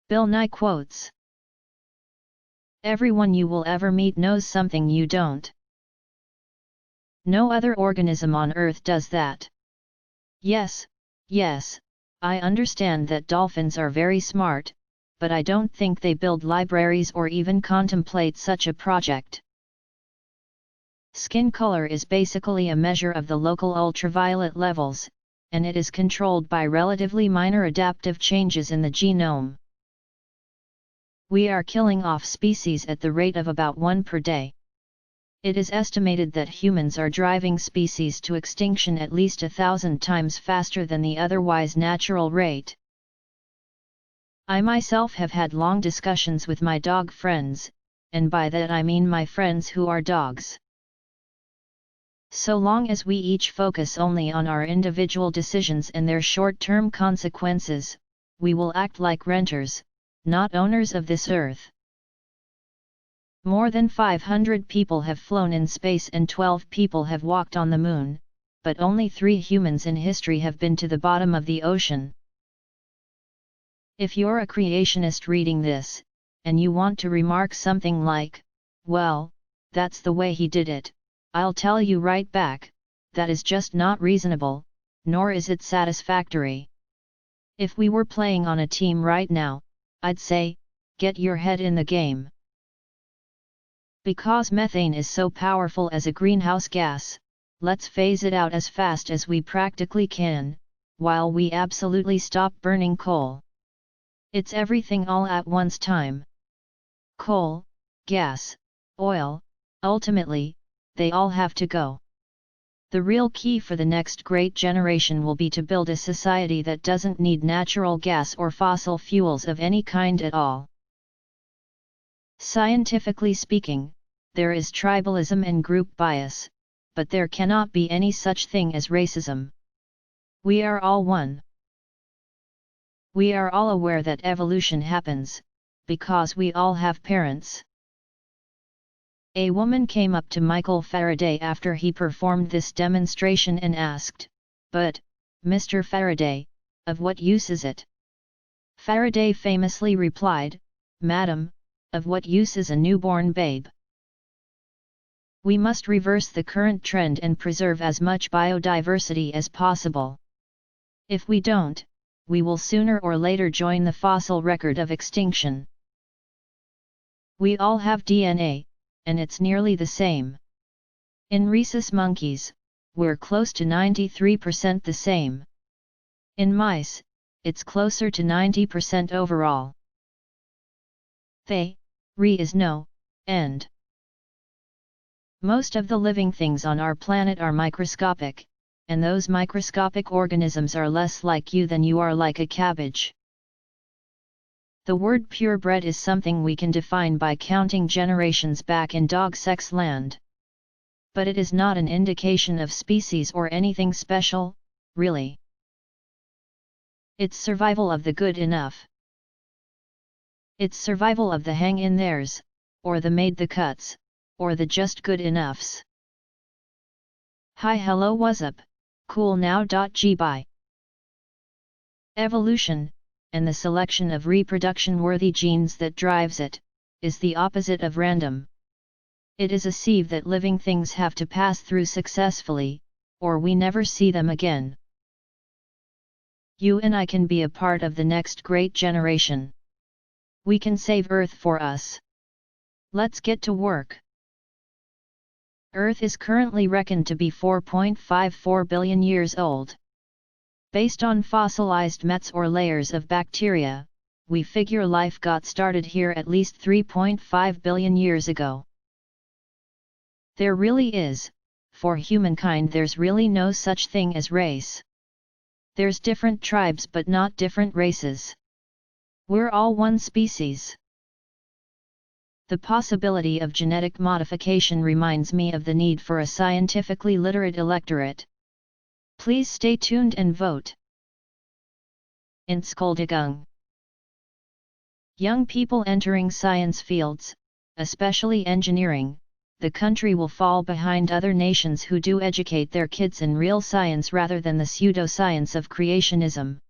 Nye Quotes. Everyone you will ever meet knows something you don't. No other organism on Earth does that. Yes, I understand that dolphins are very smart, but I don't think they build libraries or even contemplate such a project. Skin color is basically a measure of the local ultraviolet levels, and it is controlled by relatively minor adaptive changes in the genome. We are killing off species at the rate of about 1 per day. It is estimated that humans are driving species to extinction at least 1,000 times faster than the otherwise natural rate. I myself have had long discussions with my dog friends, and by that I mean my friends who are dogs. So long as we each focus only on our individual decisions and their short-term consequences, we will act like renters, not owners of this earth. More than 500 people have flown in space and 12 people have walked on the moon, but only 3 humans in history have been to the bottom of the ocean. If you're a creationist reading this, and you want to remark something like, "Well, that's the way he did it," I'll tell you right back, that is just not reasonable, nor is it satisfactory. If we were playing on a team right now, I'd say, get your head in the game. Because methane is so powerful as a greenhouse gas, let's phase it out as fast as we practically can, while we absolutely stop burning coal. It's everything all at once time. Coal, gas, oil, ultimately, they all have to go. The real key for the next great generation will be to build a society that doesn't need natural gas or fossil fuels of any kind at all. Scientifically speaking, there is tribalism and group bias, but there cannot be any such thing as racism. We are all one. We are all aware that evolution happens, because we all have parents. A woman came up to Michael Faraday after he performed this demonstration and asked, "But, Mr. Faraday, of what use is it?" Faraday famously replied, "Madam, of what use is a newborn babe?" We must reverse the current trend and preserve as much biodiversity as possible. If we don't, we will sooner or later join the fossil record of extinction. We all have DNA, and it's nearly the same. In rhesus monkeys, we're close to 93% the same. In mice, it's closer to 90% overall. Re is no, end. Most of the living things on our planet are microscopic, and those microscopic organisms are less like you than you are like a cabbage. The word purebred is something we can define by counting generations back in dog sex land. But it is not an indication of species or anything special, really. It's survival of the good enough. It's survival of the hang-in-theirs, or the made the cuts, or the just good enoughs. Hi hello what's up, cool now. Bye. Evolution, and the selection of reproduction-worthy genes that drives it, is the opposite of random. It is a sieve that living things have to pass through successfully, or we never see them again. You and I can be a part of the next great generation. We can save Earth for us. Let's get to work. Earth is currently reckoned to be 4.54 billion years old. Based on fossilized mets or layers of bacteria, we figure life got started here at least 3.5 billion years ago. There really is, for humankind there's really no such thing as race. There's different tribes but not different races. We're all one species. The possibility of genetic modification reminds me of the need for a scientifically literate electorate. Please stay tuned and vote. Entschuldigung. Young people entering science fields, especially engineering, the country will fall behind other nations who do educate their kids in real science rather than the pseudoscience of creationism.